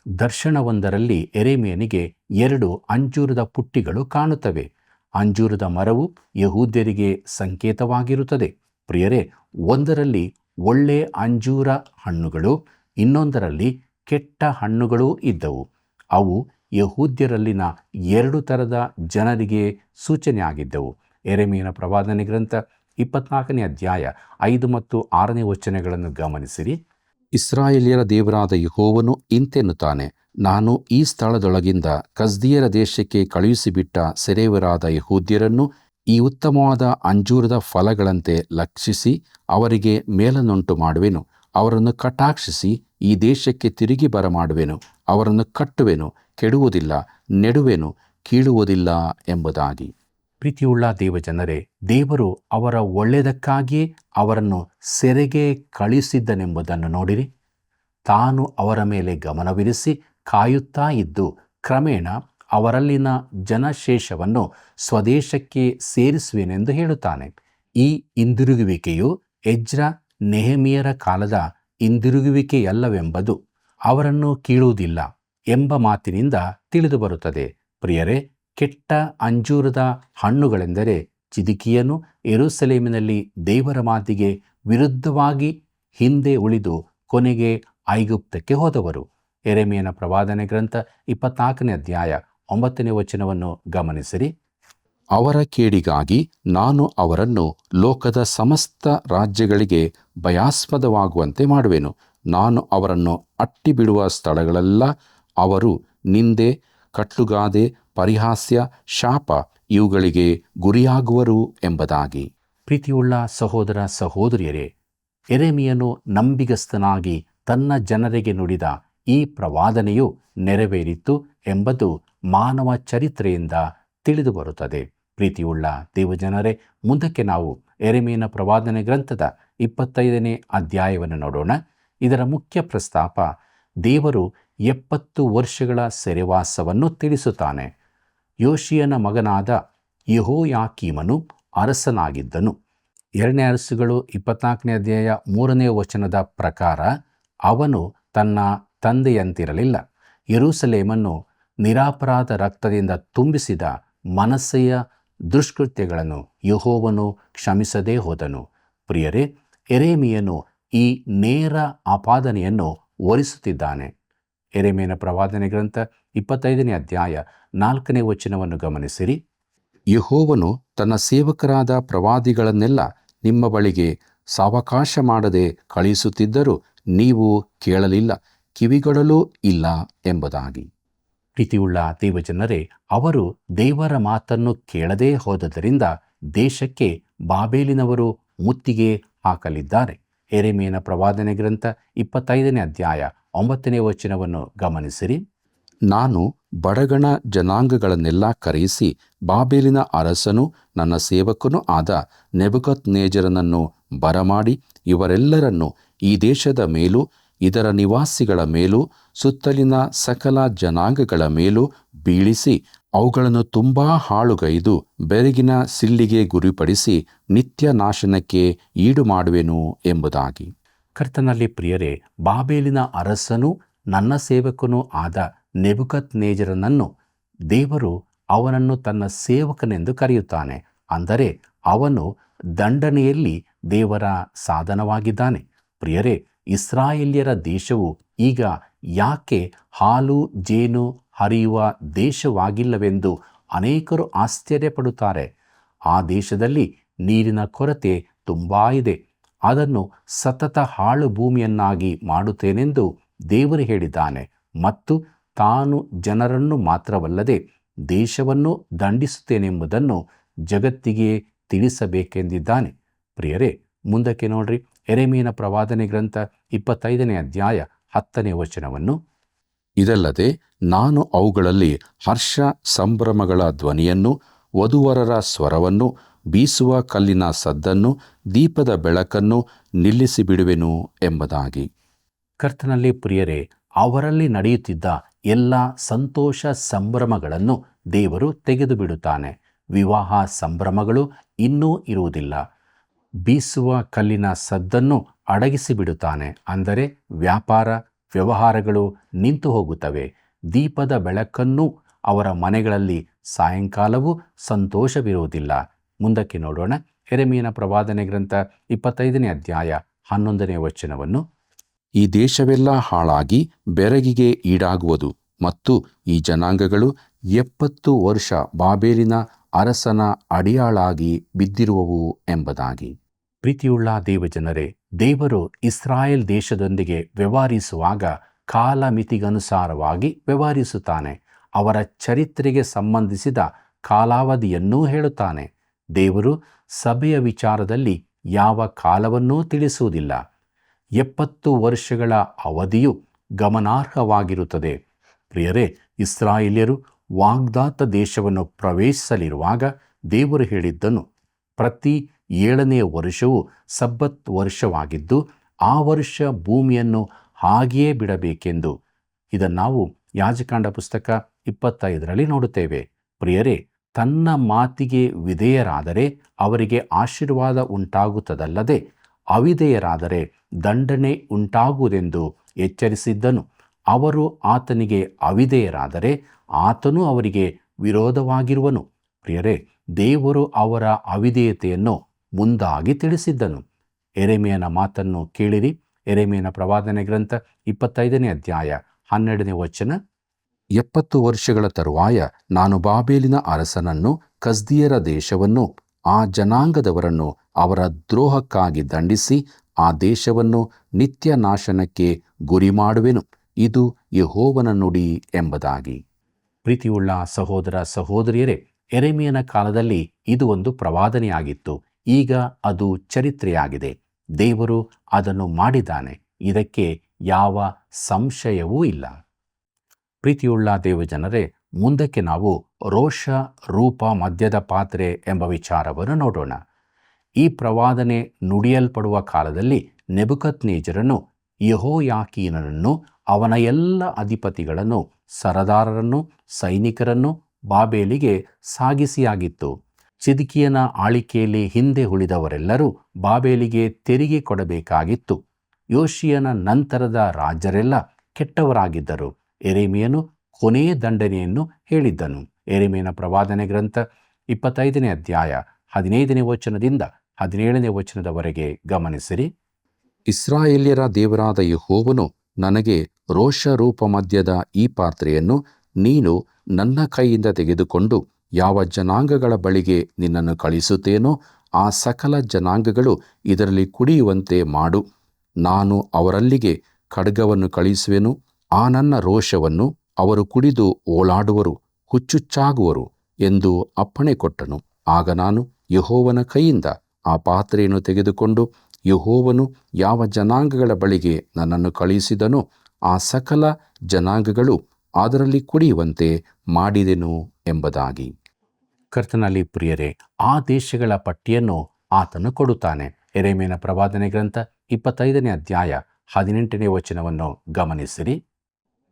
ದರ್ಶನವೊಂದರಲ್ಲಿ ಯೆರೆಮೀಯನಿಗೆ 2 ಅಂಜೂರದ ಪುಟ್ಟಿಗಳು ಕಾಣುತ್ತವೆ. ಅಂಜೂರದ ಮರವು ಯಹೂದ್ಯರಿಗೆ ಸಂಕೇತವಾಗಿರುತ್ತದೆ. ಪ್ರಿಯರೇ, ಒಂದರಲ್ಲಿ ಒಳ್ಳೆ ಅಂಜೂರ ಹಣ್ಣುಗಳು, ಇನ್ನೊಂದರಲ್ಲಿ ಕೆಟ್ಟ ಹಣ್ಣುಗಳೂ ಇದ್ದವು. ಅವು ಯಹೂದ್ಯರಲ್ಲಿನ 2 ಥರದ ಜನರಿಗೆ ಸೂಚನೆಯಾಗಿದ್ದವು. ಯೆರೆಮೀಯನ ಪ್ರವಾದನೆ ಗ್ರಂಥ 24ನೇ ಅಧ್ಯಾಯ 5 ಮತ್ತು 6ನೇ ವಚನಗಳನ್ನು ಗಮನಿಸಿರಿ. ಇಸ್ರಾಯೇಲ್ಯರ ದೇವರಾದ ಯೆಹೋವನು ಇಂತೆನ್ನುತ್ತಾನೆ, ನಾನು ಈ ಸ್ಥಳದೊಳಗಿಂದ ಕಸ್ದೀಯರ ದೇಶಕ್ಕೆ ಕಳುಹಿಸಿಬಿಟ್ಟ ಸೆರೆಯವರಾದ ಯಹೂದ್ಯರನ್ನು ಈ ಉತ್ತಮವಾದ ಅಂಜೂರದ ಫಲಗಳಂತೆ ಲಕ್ಷಿಸಿ ಅವರಿಗೆ ಮೇಲನ್ನುಂಟು ಮಾಡುವೆನು. ಅವರನ್ನು ಕಟಾಕ್ಷಿಸಿ ಈ ದೇಶಕ್ಕೆ ತಿರುಗಿ ಬರಮಾಡುವೆನು. ಅವರನ್ನು ಕಟ್ಟುವೆನು, ಕೆಡುವುದಿಲ್ಲ, ನೆಡುವೆನು, ಕೀಳುವುದಿಲ್ಲ ಎಂಬುದಾಗಿ. ಪ್ರೀತಿಯುಳ್ಳ ದೇವಜನರೇ, ದೇವರು ಅವರ ಒಳ್ಳೆಯದಕ್ಕಾಗಿಯೇ ಅವರನ್ನು ಸೆರೆಗೆ ಕಳುಹಿಸಿದ್ದನೆಂಬುದನ್ನು ನೋಡಿರಿ. ತಾನು ಅವರ ಮೇಲೆ ಗಮನವಿರಿಸಿ ಕಾಯುತ್ತಾ ಇದ್ದು ಕ್ರಮೇಣ ಅವರಲ್ಲಿನ ಜನಶೇಷವನ್ನು ಸ್ವದೇಶಕ್ಕೆ ಸೇರಿಸುವೆನೆಂದು ಹೇಳುತ್ತಾನೆ. ಈ ಹಿಂದಿರುಗುವಿಕೆಯು ಎಜ್ರ ನೆಹೆಮೀಯರ ಕಾಲದ ಹಿಂದಿರುಗುವಿಕೆಯಲ್ಲವೆಂಬುದು ಅವರನ್ನು ಕೀಳುವುದಿಲ್ಲ ಎಂಬ ಮಾತಿನಿಂದ ತಿಳಿದು ಬರುತ್ತದೆ. ಪ್ರಿಯರೇ, ಕೆಟ್ಟ ಅಂಜೂರದ ಹಣ್ಣುಗಳೆಂದರೆ ಚಿದ್ಕೀಯನು ಯೆರೂಸಲೇಮಿನಲ್ಲಿ ದೇವರ ಮಾತಿಗೆ ವಿರುದ್ಧವಾಗಿ ಹಿಂದೆ ಉಳಿದು ಕೊನೆಗೆ ಐಗುಪ್ತಕ್ಕೆ ಹೋದವರು. ಯೆರೆಮೀಯನ ಪ್ರವಾದನೆ ಗ್ರಂಥ 24ನೇ ಅಧ್ಯಾಯ 9ನೇ ವಚನವನ್ನು ಗಮನಿಸಿರಿ. ಅವರ ಕೇಡಿಗಾಗಿ ನಾನು ಅವರನ್ನು ಲೋಕದ ಸಮಸ್ತ ರಾಜ್ಯಗಳಿಗೆ ಭಯಾಸ್ಪದವಾಗುವಂತೆ ಮಾಡುವೆನು. ನಾನು ಅವರನ್ನು ಅಟ್ಟಿಬಿಡುವ ಸ್ಥಳಗಳೆಲ್ಲ ಅವರು ನಿಂದೆ, ಕಟ್ಲುಗಾದೆ, ಪರಿಹಾಸ್ಯ, ಶಾಪ ಇವುಗಳಿಗೆ ಗುರಿಯಾಗುವರು ಎಂಬುದಾಗಿ. ಪ್ರೀತಿಯುಳ್ಳ ಸಹೋದರ ಸಹೋದರಿಯರೇ, ಯೆರೆಮೀಯನು ನಂಬಿಗಸ್ತನಾಗಿ ತನ್ನ ಜನರಿಗೆ ನುಡಿದ ಈ ಪ್ರವಾದನೆಯು ನೆರವೇರಿತು ಎಂಬುದು ಮಾನವ ಚರಿತ್ರೆಯಿಂದ ತಿಳಿದು ಬರುತ್ತದೆ. ಪ್ರೀತಿಯುಳ್ಳ ದೇವಜನರೇ, ಮುಂದಕ್ಕೆ ನಾವು ಯೆರೆಮೀಯನ ಪ್ರವಾದನೆ ಗ್ರಂಥದ 25ನೇ ಅಧ್ಯಾಯವನ್ನು ನೋಡೋಣ. ಇದರ ಮುಖ್ಯ ಪ್ರಸ್ತಾಪ ದೇವರು 70 ವರ್ಷಗಳ ಸೆರೆವಾಸವನ್ನು ತಿಳಿಸುತ್ತಾನೆ. ಯೋಷಿಯನ ಮಗನಾದ ಯೆಹೋಯಾಕೀಮನು ಅರಸನಾಗಿದ್ದನು. 2ನೇ ಅರಸುಗಳು 24ನೇ ಅಧ್ಯಾಯ 3ನೇ ವಚನದ ಪ್ರಕಾರ ಅವನು ತನ್ನ ತಂದೆಯಂತಿರಲಿಲ್ಲ. ಯೆರೂಸಲೇಮನ್ನು ನಿರಪರಾಧ ರಕ್ತದಿಂದ ತುಂಬಿಸಿದ ಮನಸ್ಸೆಯ ದುಷ್ಕೃತ್ಯಗಳನ್ನು ಯೆಹೋವನು ಕ್ಷಮಿಸದೇ ಹೋದನು. ಪ್ರಿಯರೇ, ಯೆರೆಮೀಯನು ಈ ನೇರ ಆಪಾದನೆಯನ್ನು ಹೊರಿಸುತ್ತಿದ್ದಾನೆ. ಯೆರೆಮೀಯನ ಪ್ರವಾದನೆ ಗ್ರಂಥ 25ನೇ ಅಧ್ಯಾಯ 4ನೇ ವಚನವನ್ನು ಗಮನಿಸಿರಿ. ಯೆಹೋವನು ತನ್ನ ಸೇವಕರಾದ ಪ್ರವಾದಿಗಳನ್ನೆಲ್ಲ ನಿಮ್ಮ ಬಳಿಗೆ ಸಾವಕಾಶ ಮಾಡದೆ ಕಳುಹಿಸುತ್ತಿದ್ದರೂ ನೀವು ಕೇಳಲಿಲ್ಲ, ಕಿವಿಗೊಡಲೂ ಇಲ್ಲ ಎಂಬುದಾಗಿ. ಪ್ರೀತಿಯುಳ್ಳ ದೇವಜನರೇ, ಅವರು ದೇವರ ಮಾತನ್ನು ಕೇಳದೇ ಹೋದದರಿಂದ ದೇಶಕ್ಕೆ ಬಾಬೇಲಿನವರು ಮುತ್ತಿಗೆ ಹಾಕಲಿದ್ದಾರೆ. ಯೆರೆಮೀಯನ ಪ್ರವಾದನೆ ಗ್ರಂಥ 25ನೇ ಅಧ್ಯಾಯ 9ನೇ ವಚನವನ್ನು ಗಮನಿಸಿರಿ. ನಾನು ಬಡಗಣ ಜನಾಂಗಗಳನ್ನೆಲ್ಲ ಕರೆಯಿಸಿ ಬಾಬೇಲಿನ ಅರಸನು ನನ್ನ ಸೇವಕನೂ ಆದ ನೆಬೂಕದ್ನೆಚ್ಚರನನ್ನು ಬರಮಾಡಿ ಇವರೆಲ್ಲರನ್ನು ಈ ದೇಶದ ಮೇಲೂ ಇದರ ನಿವಾಸಿಗಳ ಮೇಲೂ ಸುತ್ತಲಿನ ಸಕಲ ಜನಾಂಗಗಳ ಮೇಲೂ ಬೀಳಿಸಿ ಅವುಗಳನ್ನು ತುಂಬಾ ಹಾಳುಗೈದು ಬೆರಗಿನ ಸಿಳ್ಳಿಗೆ ಗುರಿಪಡಿಸಿ ನಿತ್ಯ ನಾಶನಕ್ಕೆ ಈಡು ಮಾಡುವೆನು ಎಂಬುದಾಗಿ. ಕರ್ತನಲ್ಲಿ ಪ್ರಿಯರೇ, ಬಾಬೇಲಿನ ಅರಸನು ನನ್ನ ಸೇವಕನೂ ಆದ ನೆಬೂಕದ್ನೆಚ್ಚರನನ್ನು ದೇವರು ಅವನನ್ನು ತನ್ನ ಸೇವಕನೆಂದು ಕರೆಯುತ್ತಾನೆ. ಅಂದರೆ ಅವನು ದಂಡನೆಯಲ್ಲಿ ದೇವರ ಸಾಧನವಾಗಿದ್ದಾನೆ. ಪ್ರಿಯರೇ, ಇಸ್ರಾಯೇಲ್ಯರ ದೇಶವು ಈಗ ಯಾಕೆ ಹಾಲು ಜೇನು ಹರಿಯುವ ದೇಶವಾಗಿಲ್ಲವೆಂದು ಅನೇಕರು ಆಶ್ಚರ್ಯಪಡುತ್ತಾರೆ. ಆ ದೇಶದಲ್ಲಿ ನೀರಿನ ಕೊರತೆ ತುಂಬಾ ಇದೆ. ಅದನ್ನು ಸತತ ಹಾಳು ಭೂಮಿಯನ್ನಾಗಿ ಮಾಡುತ್ತೇನೆಂದು ದೇವರು ಹೇಳಿದ್ದಾನೆ ಮತ್ತು ತಾನು ಜನರನ್ನು ಮಾತ್ರವಲ್ಲದೆ ದೇಶವನ್ನು ದಂಡಿಸುತ್ತೇನೆಂಬುದನ್ನು ಜಗತ್ತಿಗೆ ತಿಳಿಸಬೇಕೆಂದಿದ್ದಾನೆ. ಪ್ರಿಯರೇ, ಮುಂದಕ್ಕೆ ನೋಡ್ರಿ. ಯೆರೆಮೀಯನ ಪ್ರವಾದನೆ ಗ್ರಂಥ 25ನೇ ಅಧ್ಯಾಯ 10ನೇ ವಚನವನ್ನು. ಇದಲ್ಲದೆ ನಾನು ಅವುಗಳಲ್ಲಿ ಹರ್ಷ ಸಂಭ್ರಮಗಳ ಧ್ವನಿಯನ್ನು, ವಧೂವರರ ಸ್ವರವನ್ನು, ಬೀಸುವ ಕಲ್ಲಿನ ಸದ್ದನ್ನು, ದೀಪದ ಬೆಳಕನ್ನು ನಿಲ್ಲಿಸಿಬಿಡುವೆನು ಎಂಬುದಾಗಿ. ಕರ್ತನಲ್ಲಿ ಪ್ರಿಯರೇ, ಅವರಲ್ಲಿ ನಡೆಯುತ್ತಿದ್ದ ಎಲ್ಲ ಸಂತೋಷ ಸಂಭ್ರಮಗಳನ್ನು ದೇವರು ತೆಗೆದು ಬಿಡುತ್ತಾನೆ. ವಿವಾಹ ಸಂಭ್ರಮಗಳು ಇನ್ನೂ ಇರುವುದಿಲ್ಲ. ಬೀಸುವ ಕಲ್ಲಿನ ಸದ್ದನ್ನು ಅಡಗಿಸಿಬಿಡುತ್ತಾನೆ. ಅಂದರೆ ವ್ಯಾಪಾರ ವ್ಯವಹಾರಗಳು ನಿಂತು ಹೋಗುತ್ತವೆ. ದೀಪದ ಬೆಳಕನ್ನು ಅವರ ಮನೆಗಳಲ್ಲಿ ಸಾಯಂಕಾಲವೂ ಸಂತೋಷವಿರುವುದಿಲ್ಲ. ಮುಂದಕ್ಕೆ ನೋಡೋಣ. ಯೆರೆಮೀಯನ ಪ್ರವಾದನೆ ಗ್ರಂಥ 25ನೇ ಅಧ್ಯಾಯ 11ನೇ ವಚನವನ್ನು. ಈ ದೇಶವೆಲ್ಲ ಹಾಳಾಗಿ ಬೆರಗಿಗೆ ಈಡಾಗುವುದು ಮತ್ತು ಈ ಜನಾಂಗಗಳು 70 ವರ್ಷ ಬಾಬೇಲಿನ ಅರಸನ ಅಡಿಯಾಳಾಗಿ ಬಿದ್ದಿರುವವು ಎಂಬುದಾಗಿ. ಪ್ರೀತಿಯುಳ್ಳ ದೇವಜನರೇ, ದೇವರು ಇಸ್ರಾಯೇಲ್ ದೇಶದೊಂದಿಗೆ ವ್ಯವಹರಿಸುವಾಗ ಕಾಲಮಿತಿಗನುಸಾರವಾಗಿ ವ್ಯವಹರಿಸುತ್ತಾನೆ. ಅವರ ಚರಿತ್ರೆಗೆ ಸಂಬಂಧಿಸಿದ ಕಾಲಾವಧಿಯನ್ನೂ ಹೇಳುತ್ತಾನೆ. ದೇವರು ಸಭೆಯ ವಿಚಾರದಲ್ಲಿ ಯಾವ ಕಾಲವನ್ನೂ ತಿಳಿಸುವುದಿಲ್ಲ. 70 ವರ್ಷಗಳ ಅವಧಿಯು ಗಮನಾರ್ಹವಾಗಿರುತ್ತದೆ. ಪ್ರಿಯರೇ, ಇಸ್ರಾಯೇಲ್ಯರು ವಾಗ್ದಾತ ದೇಶವನ್ನು ಪ್ರವೇಶಿಸಲಿರುವಾಗ ದೇವರು ಹೇಳಿದ್ದನು, ಪ್ರತಿ 7ನೇ ವರ್ಷವು ಸಬ್ಬತ್ ವರ್ಷವಾಗಿದ್ದು ಆ ವರ್ಷ ಭೂಮಿಯನ್ನು ಹಾಗೆಯೇ ಬಿಡಬೇಕೆಂದು. ಇದನ್ನು ನಾವು ಯಾಜಕಾಂಡ ಪುಸ್ತಕ 25ರಲ್ಲಿ ನೋಡುತ್ತೇವೆ. ಪ್ರಿಯರೇ, ತನ್ನ ಮಾತಿಗೆ ವಿಧೇಯರಾದರೆ ಅವರಿಗೆ ಆಶೀರ್ವಾದ ಉಂಟಾಗುತ್ತದಲ್ಲದೆ ಅವಿಧೇಯರಾದರೆ ದಂಡನೆ ಉಂಟಾಗುವುದೆಂದು ಎಚ್ಚರಿಸಿದ್ದನು. ಅವರು ಆತನಿಗೆ ಅವಿಧೇಯರಾದರೆ ಆತನು ಅವರಿಗೆ ವಿರೋಧವಾಗಿರುವನು. ಪ್ರಿಯರೇ, ದೇವರು ಅವರ ಅವಿಧೇಯತೆಯನ್ನು ಮುಂದಾಗಿ ತಿಳಿಸಿದ್ದನು. ಯೆರೆಮೀಯನ ಮಾತನ್ನು ಕೇಳಿರಿ. ಯೆರೆಮೀಯನ ಪ್ರವಾದನೆ ಗ್ರಂಥ 25ನೇ ಅಧ್ಯಾಯ 12ನೇ ವಚನ. 70 ವರ್ಷಗಳ ತರುವಾಯ ನಾನು ಬಾಬೇಲಿನ ಅರಸನನ್ನು, ಕಸ್ದೀಯರ ದೇಶವನ್ನು, ಆ ಜನಾಂಗದವರನ್ನು ಅವರ ದ್ರೋಹಕ್ಕಾಗಿ ದಂಡಿಸಿ ಆ ದೇಶವನ್ನು ನಿತ್ಯ ನಾಶನಕ್ಕೆ ಗುರಿ ಮಾಡುವೆನು. ಇದು ಯೆಹೋವನ ನುಡಿ ಎಂಬುದಾಗಿ. ಪ್ರೀತಿಯುಳ್ಳ ಸಹೋದರ ಸಹೋದರಿಯರೇ, ಯೆರೆಮೀಯನ ಕಾಲದಲ್ಲಿ ಇದು ಒಂದು ಪ್ರವಾದನೆಯಾಗಿತ್ತು. ಈಗ ಅದು ಚರಿತ್ರೆಯಾಗಿದೆ. ದೇವರು ಅದನ್ನು ಮಾಡಿದ್ದಾನೆ. ಇದಕ್ಕೆ ಯಾವ ಸಂಶಯವೂ ಇಲ್ಲ. ಪ್ರೀತಿಯುಳ್ಳ ದೇವಜನರೇ, ಮುಂದಕ್ಕೆ ನಾವು ರೋಷ ರೂಪ ಮದ್ಯದ ಪಾತ್ರೆ ಎಂಬ ವಿಚಾರವನ್ನು ನೋಡೋಣ. ಈ ಪ್ರವಾದನೆ ನುಡಿಯಲ್ಪಡುವ ಕಾಲದಲ್ಲಿ ನೆಬೂಕದ್ನೆಚ್ಚರನು ಯೆಹೋಯಾಕೀನನನ್ನು, ಅವನ ಎಲ್ಲ ಅಧಿಪತಿಗಳನ್ನು, ಸರದಾರರನ್ನು, ಸೈನಿಕರನ್ನು ಬಾಬೇಲಿಗೆ ಸಾಗಿಸಿಯಾಗಿತ್ತು. ಚಿದ್ಕೀಯನ ಆಳಿಕೆಯಲ್ಲಿ ಹಿಂದೆ ಉಳಿದವರೆಲ್ಲರೂ ಬಾಬೇಲಿಗೆ ತೆರಿಗೆ ಕೊಡಬೇಕಾಗಿತ್ತು. ಯೋಷೀಯನ ನಂತರದ ರಾಜರೆಲ್ಲ ಕೆಟ್ಟವರಾಗಿದ್ದರು. ಯೆರೆಮೀಯನು ಕೊನೆಯ ದಂಡನೆಯನ್ನು ಹೇಳಿದ್ದನು. ಯೆರೆಮೀಯನ ಪ್ರವಾದನೆ ಗ್ರಂಥ 25ನೇ ಅಧ್ಯಾಯ 15ನೇ ವಚನದಿಂದ 17ನೇ ವಚನದವರೆಗೆ ಗಮನಿಸಿರಿ. ಇಸ್ರಾಯೇಲ್ಯರ ದೇವರಾದ ಯೆಹೋವನು ನನಗೆ ರೋಷರೂಪ ಮದ್ಯದ ಈ ಪಾತ್ರೆಯನ್ನು ನೀನು ನನ್ನ ಕೈಯಿಂದ ತೆಗೆದುಕೊಂಡು ಯಾವ ಜನಾಂಗಗಳ ಬಳಿಗೆ ನಿನ್ನನ್ನು ಕಳಿಸುತ್ತೇನೋ ಆ ಸಕಲ ಜನಾಂಗಗಳು ಇದರಲ್ಲಿ ಕುಡಿಯುವಂತೆ ಮಾಡು. ನಾನು ಅವರಲ್ಲಿಗೆ ಖಡ್ಗವನ್ನು ಕಳಿಸುವೆನು. ಆ ನನ್ನ ರೋಷವನ್ನು ಅವರು ಕುಡಿದು ಓಲಾಡುವರು, ಹುಚ್ಚುಚ್ಚಾಗುವರು ಎಂದು ಅಪ್ಪಣೆ ಕೊಟ್ಟನು. ಆಗ ನಾನು ಯೆಹೋವನ ಕೈಯಿಂದ ಆ ಪಾತ್ರೆಯನ್ನು ತೆಗೆದುಕೊಂಡು ಯೆಹೋವನು ಯಾವ ಜನಾಂಗಗಳ ಬಳಿಗೆ ನನ್ನನ್ನು ಕಳುಹಿಸಿದನೋ ಆ ಸಕಲ ಜನಾಂಗಗಳು ಅದರಲ್ಲಿ ಕುಡಿಯುವಂತೆ ಮಾಡಿದೆನು ಎಂಬುದಾಗಿ. ಕರ್ತನಲ್ಲಿ ಪ್ರಿಯರೇ, ಆ ದೇಶಗಳ ಪಟ್ಟಿಯನ್ನು ಆತನು ಕೊಡುತ್ತಾನೆ. ಯೆರೆಮೀಯನ ಪ್ರವಾದನೆ ಗ್ರಂಥ 25ನೇ ಅಧ್ಯಾಯ 18ನೇ ವಚನವನ್ನು ಗಮನಿಸಿರಿ.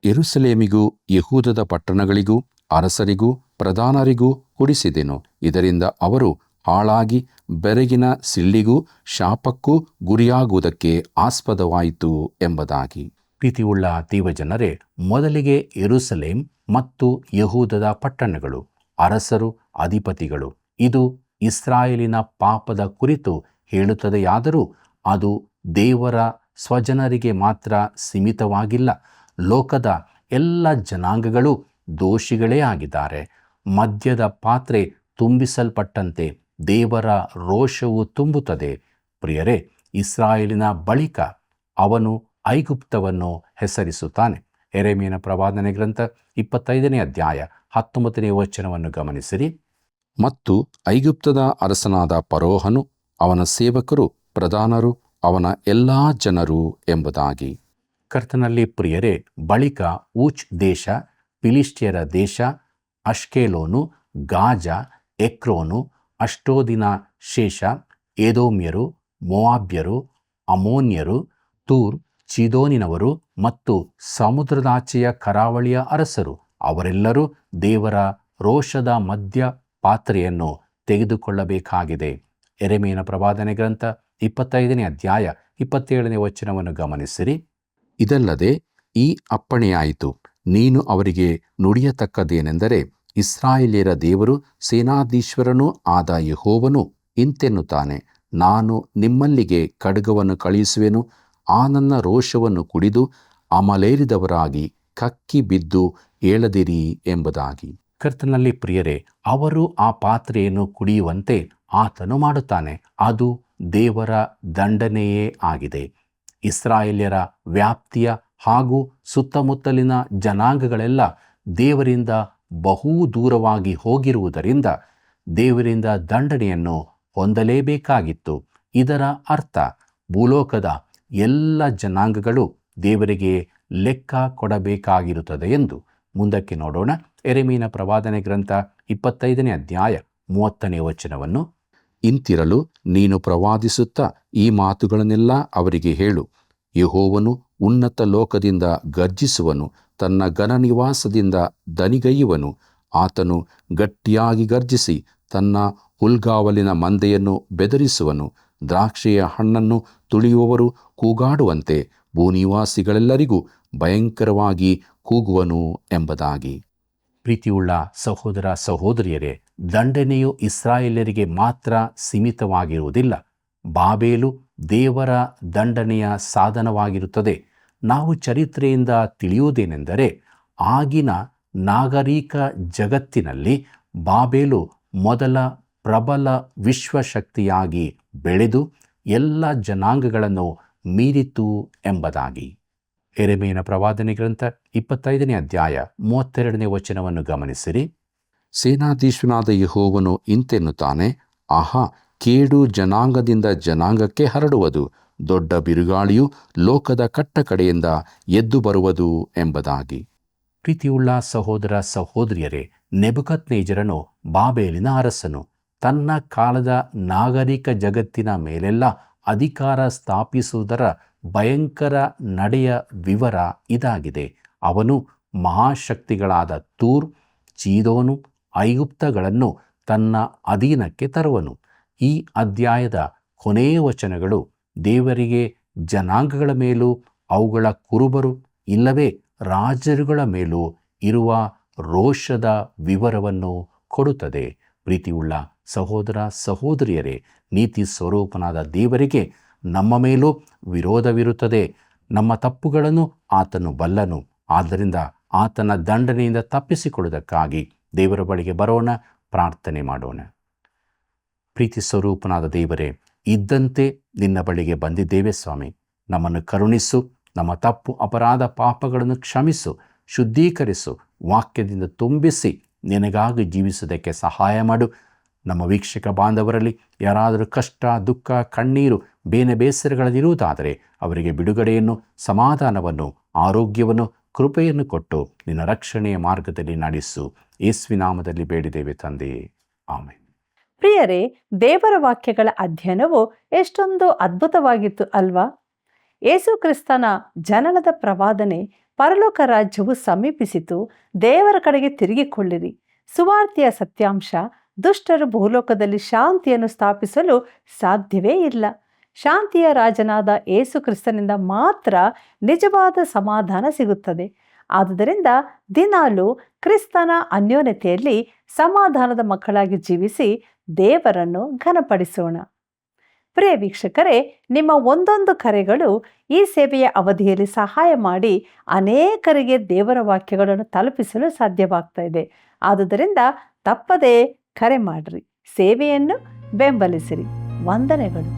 ಯೆರೂಸಲೇಮಿಗೂ ಯೆಹೂದದ ಪಟ್ಟಣಗಳಿಗೂ ಅರಸರಿಗೂ ಪ್ರಧಾನರಿಗೂ ಕುಡಿಸಿದೆನು. ಇದರಿಂದ ಅವರು ಹಾಳಾಗಿ ಬೆರಗಿನ ಸಿಳ್ಳಿಗೂ ಶಾಪಕ್ಕೂ ಗುರಿಯಾಗುವುದಕ್ಕೆ ಆಸ್ಪದವಾಯಿತು ಎಂಬುದಾಗಿ. ಪ್ರೀತಿಯುಳ್ಳ ದೇವಜನರೇ, ಮೊದಲಿಗೆ ಯೆರೂಸಲೇಮ್ ಮತ್ತು ಯೆಹೂದದ ಪಟ್ಟಣಗಳು, ಅರಸರು, ಅಧಿಪತಿಗಳು, ಇದು ಇಸ್ರಾಯೇಲಿನ ಪಾಪದ ಕುರಿತು ಹೇಳುತ್ತದೆಯಾದರೂ ಅದು ದೇವರ ಸ್ವಜನರಿಗೆ ಮಾತ್ರ ಸೀಮಿತವಾಗಿಲ್ಲ. ಲೋಕದ ಎಲ್ಲ ಜನಾಂಗಗಳು ದೋಷಿಗಳೇ ಆಗಿದ್ದಾರೆ. ಮದ್ಯದ ಪಾತ್ರೆ ತುಂಬಿಸಲ್ಪಟ್ಟಂತೆ ದೇವರ ರೋಷವು ತುಂಬುತ್ತದೆ. ಪ್ರಿಯರೇ, ಇಸ್ರಾಯೇಲಿನ ಬಳಿಕ ಅವನು ಐಗುಪ್ತವನ್ನು ಹೆಸರಿಸುತ್ತಾನೆ. ಯೆರೆಮೀಯನ ಪ್ರವಾದನೆ ಗ್ರಂಥ 25ನೇ ಅಧ್ಯಾಯ 19ನೇ ವಚನವನ್ನು ಗಮನಿಸಿರಿ. ಮತ್ತು ಐಗುಪ್ತದ ಅರಸನಾದ ಫರೋಹನು, ಅವನ ಸೇವಕರು, ಪ್ರಧಾನರು, ಅವನ ಎಲ್ಲಾ ಜನರು ಎಂಬುದಾಗಿ. ಕರ್ತನಲ್ಲಿ ಪ್ರಿಯರೇ, ಬಳಿಕ ಊಚ್ ದೇಶ, ಫಿಲಿಷ್ಟಿಯರ ದೇಶ, ಅಷ್ಕೆಲೋನು, ಗಾಜಾ, ಎಕ್ರೋನು, ಅಷ್ಟೋದಿನ ಶೇಷ, ಏದೋಮ್ಯರು, ಮೋವಾಬ್ಯರು, ಅಮೋನ್ಯರು, ತೂರ್, ಚೀದೋನಿನವರು ಮತ್ತು ಸಮುದ್ರದಾಚೆಯ ಕರಾವಳಿಯ ಅರಸರು ಅವರೆಲ್ಲರೂ ದೇವರ ರೋಷದ ಮಧ್ಯ ಪಾತ್ರೆಯನ್ನು ತೆಗೆದುಕೊಳ್ಳಬೇಕಾಗಿದೆ. ಯೆರೆಮೀಯನ ಪ್ರವಾದನೆ ಗ್ರಂಥ 25ನೇ ಅಧ್ಯಾಯ 27ನೇ ವಚನವನ್ನು ಗಮನಿಸಿರಿ. ಇದಲ್ಲದೆ ಈ ಅಪ್ಪಣೆಯಾಯಿತು, ನೀನು ಅವರಿಗೆ ನುಡಿಯತಕ್ಕದೇನೆಂದರೆ, ಇಸ್ರಾಯೇಲ್ಯರ ದೇವರು ಸೇನಾಧೀಶ್ವರನೂ ಆದ ಯೆಹೋವನು ಇಂತೆನ್ನುತ್ತಾನೆ, ನಾನು ನಿಮ್ಮಲ್ಲಿಗೆ ಖಡ್ಗವನ್ನು ಕಳುಹಿಸುವೆನು, ಆ ನನ್ನ ರೋಷವನ್ನು ಕುಡಿದು ಅಮಲೇರಿದವರಾಗಿ ಕಕ್ಕಿ ಬಿದ್ದು ಏಳದಿರಿ ಎಂಬುದಾಗಿ. ಕರ್ತನಲ್ಲಿ ಪ್ರಿಯರೇ, ಅವರು ಆ ಪಾತ್ರೆಯನ್ನು ಕುಡಿಯುವಂತೆ ಆತನು ಮಾಡುತ್ತಾನೆ. ಅದು ದೇವರ ದಂಡನೆಯೇ ಆಗಿದೆ. ಇಸ್ರಾಯೇಲ್ಯರ ವ್ಯಾಪ್ತಿಯ ಹಾಗೂ ಸುತ್ತಮುತ್ತಲಿನ ಜನಾಂಗಗಳೆಲ್ಲ ದೇವರಿಂದ ಬಹು ದೂರವಾಗಿ ಹೋಗಿರುವುದರಿಂದ ದೇವರಿಂದ ದಂಡನೆಯನ್ನು ಹೊಂದಲೇಬೇಕಾಗಿತ್ತು. ಇದರ ಅರ್ಥ ಭೂಲೋಕದ ಎಲ್ಲ ಜನಾಂಗಗಳು ದೇವರಿಗೆ ಲೆಕ್ಕ ಕೊಡಬೇಕಾಗಿರುತ್ತದೆ ಎಂದು. ಮುಂದಕ್ಕೆ ನೋಡೋಣ. ಯೆರೆಮೀಯನ ಪ್ರವಾದನೆ ಗ್ರಂಥ 25ನೇ ಅಧ್ಯಾಯ 30ನೇ ವಚನವನ್ನು. ಇಂತಿರಲು ನೀನು ಪ್ರವಾದಿಸುತ್ತಾ ಈ ಮಾತುಗಳನ್ನೆಲ್ಲ ಅವರಿಗೆ ಹೇಳು. ಯೆಹೋವನು ಉನ್ನತ ಲೋಕದಿಂದ ಗರ್ಜಿಸುವನು, ತನ್ನ ಘನನಿವಾಸದಿಂದ ದನಿಗೈಯುವನು. ಆತನು ಗಟ್ಟಿಯಾಗಿ ಗರ್ಜಿಸಿ ತನ್ನ ಹುಲ್ಗಾವಲಿನ ಮಂದೆಯನ್ನು ಬೆದರಿಸುವನು. ದ್ರಾಕ್ಷಿಯ ಹಣ್ಣನ್ನು ತುಳಿಯುವವರು ಕೂಗಾಡುವಂತೆ ಭೂನಿವಾಸಿಗಳೆಲ್ಲರಿಗೂ ಭಯಂಕರವಾಗಿ ಕೂಗುವನು ಎಂಬುದಾಗಿ. ಪ್ರೀತಿಯುಳ್ಳ ಸಹೋದರ ಸಹೋದರಿಯರೇ, ದಂಡನೆಯು ಇಸ್ರಾಯೇಲರಿಗೆ ಮಾತ್ರ ಸೀಮಿತವಾಗಿರುವುದಿಲ್ಲ. ಬಾಬೇಲು ದೇವರ ದಂಡನೆಯ ಸಾಧನವಾಗಿರುತ್ತದೆ. ನಾವು ಚರಿತ್ರೆಯಿಂದ ತಿಳಿಯುವುದೇನೆಂದರೆ, ಆಗಿನ ನಾಗರಿಕ ಜಗತ್ತಿನಲ್ಲಿ ಬಾಬೇಲು ಮೊದಲ ಪ್ರಬಲ ವಿಶ್ವಶಕ್ತಿಯಾಗಿ ಬೆಳೆದು ಎಲ್ಲ ಜನಾಂಗಗಳನ್ನು ಮೀರಿತು ಎಂಬುದಾಗಿ. ಯೆರೆಮೀಯನ ಪ್ರವಾದನೆ ಗ್ರಂಥ 25ನೇ ಅಧ್ಯಾಯ 32ನೇ ವಚನವನ್ನು ಗಮನಿಸಿರಿ. ಸೇನಾಧೀಶ್ವನಾದ ಯೆಹೋವನು ಇಂತೆನ್ನುತ್ತಾನೆ, ಆಹಾ, ಕೇಡು ಜನಾಂಗದಿಂದ ಜನಾಂಗಕ್ಕೆ ಹರಡುವುದು, ದೊಡ್ಡ ಬಿರುಗಾಳಿಯು ಲೋಕದ ಕಟ್ಟಕಡೆಯಿಂದ ಎದ್ದು ಬರುವುದು ಎಂಬುದಾಗಿ. ಪ್ರೀತಿಯುಳ್ಳ ಸಹೋದರ ಸಹೋದರಿಯರೇ, ನೆಬೂಕದ್ನೆಚ್ಚರನು ಬಾಬೇಲಿನ ಅರಸನು. ತನ್ನ ಕಾಲದ ನಾಗರಿಕ ಜಗತ್ತಿನ ಮೇಲೆಲ್ಲ ಅಧಿಕಾರ ಸ್ಥಾಪಿಸುವುದರ ಭಯಂಕರ ನಡೆಯ ವಿವರ ಇದಾಗಿದೆ. ಅವನು ಮಹಾಶಕ್ತಿಗಳಾದ ತೂರ್, ಚೀದೋನು, ಐಗುಪ್ತಗಳನ್ನು ತನ್ನ ಅಧೀನಕ್ಕೆ ತರುವನು. ಈ ಅಧ್ಯಾಯದ ಕೊನೆಯ ವಚನಗಳು ದೇವರಿಗೆ ಜನಾಂಗಗಳ ಮೇಲೂ ಅವುಗಳ ಕುರುಬರು ಇಲ್ಲವೇ ರಾಜರುಗಳ ಮೇಲೂ ಇರುವ ರೋಷದ ವಿವರವನ್ನು ಕೊಡುತ್ತದೆ. ಪ್ರೀತಿಯುಳ್ಳ ಸಹೋದರ ಸಹೋದರಿಯರೇ, ನೀತಿ ಸ್ವರೂಪನಾದ ದೇವರಿಗೆ ನಮ್ಮ ಮೇಲೂ ವಿರೋಧವಿರುತ್ತದೆ. ನಮ್ಮ ತಪ್ಪುಗಳನ್ನು ಆತನು ಬಲ್ಲನು. ಆದ್ದರಿಂದ ಆತನ ದಂಡನೆಯಿಂದ ತಪ್ಪಿಸಿಕೊಳ್ಳುವುದಕ್ಕಾಗಿ ದೇವರ ಬಳಿಗೆ ಬರೋಣ, ಪ್ರಾರ್ಥನೆ ಮಾಡೋಣ. ಪ್ರೀತಿ ಸ್ವರೂಪನಾದ ದೇವರೇ, ಇದ್ದಂತೆ ನಿನ್ನ ಬಳಿಗೆ ಬಂದಿದ್ದೇವೆ ಸ್ವಾಮಿ. ನಮ್ಮನ್ನು ಕರುಣಿಸು, ನಮ್ಮ ತಪ್ಪು ಅಪರಾಧ ಪಾಪಗಳನ್ನು ಕ್ಷಮಿಸು, ಶುದ್ಧೀಕರಿಸು, ವಾಕ್ಯದಿಂದ ತುಂಬಿಸಿ ನಿನಗಾಗಿ ಜೀವಿಸುವುದಕ್ಕೆ ಸಹಾಯ ಮಾಡು. ನಮ್ಮ ವೀಕ್ಷಕ ಬಾಂಧವರಲ್ಲಿ ಯಾರಾದರೂ ಕಷ್ಟ, ದುಃಖ, ಕಣ್ಣೀರು, ಬೇನೆ ಬೇಸರಗಳಲ್ಲಿರುವುದಾದರೆ ಅವರಿಗೆ ಬಿಡುಗಡೆಯನ್ನು, ಸಮಾಧಾನವನ್ನು, ಆರೋಗ್ಯವನ್ನು, ಕೃಪೆಯನ್ನು ಕೊಟ್ಟು ನಿನ್ನ ರಕ್ಷಣೆಯ ಮಾರ್ಗದಲ್ಲಿ ನಡೆಸು. ಯೇಸುವಿನ ನಾಮದಲ್ಲಿ ಬೇಡಿದ್ದೇವೆ ತಂದೆಯೇ, ಆಮೆನ್. ಪ್ರಿಯರೇ, ದೇವರ ವಾಕ್ಯಗಳ ಅಧ್ಯಯನವು ಎಷ್ಟೊಂದು ಅದ್ಭುತವಾಗಿತ್ತು ಅಲ್ವಾ? ಯೇಸು ಕ್ರಿಸ್ತನ ಜನನದ ಪ್ರವಾದನೆ, ಪರಲೋಕ ರಾಜ್ಯವು ಸಮೀಪಿಸಿತು, ದೇವರ ಕಡೆಗೆ ತಿರುಗಿಕೊಳ್ಳಿರಿ, ಸುವಾರ್ತೆಯ ಸತ್ಯಾಂಶ, ದುಷ್ಟರು ಭೂಲೋಕದಲ್ಲಿ ಶಾಂತಿಯನ್ನು ಸ್ಥಾಪಿಸಲು ಸಾಧ್ಯವೇ ಇಲ್ಲ. ಶಾಂತಿಯ ರಾಜನಾದ ಯೇಸು ಕ್ರಿಸ್ತನಿಂದ ಮಾತ್ರ ನಿಜವಾದ ಸಮಾಧಾನ ಸಿಗುತ್ತದೆ. ಆದುದರಿಂದ ದಿನಾಲೂ ಕ್ರಿಸ್ತನ ಅನ್ಯೋನ್ಯತೆಯಲ್ಲಿ ಸಮಾಧಾನದ ಮಕ್ಕಳಾಗಿ ಜೀವಿಸಿ ದೇವರನ್ನು ಘನಪಡಿಸೋಣ. ಪ್ರಿಯ ವೀಕ್ಷಕರೇ, ನಿಮ್ಮ ಒಂದೊಂದು ಕರೆಗಳು ಈ ಸೇವೆಯ ಅವಧಿಯಲ್ಲಿ ಸಹಾಯ ಮಾಡಿ ಅನೇಕರಿಗೆ ದೇವರ ವಾಕ್ಯಗಳನ್ನು ತಲುಪಿಸಲು ಸಾಧ್ಯವಾಗ್ತಾ ಇದೆ. ಆದುದರಿಂದ ತಪ್ಪದೇ ಕರೆ ಮಾಡಿರಿ, ಸೇವೆಯನ್ನು ಬೆಂಬಲಿಸಿರಿ. ವಂದನೆಗಳು.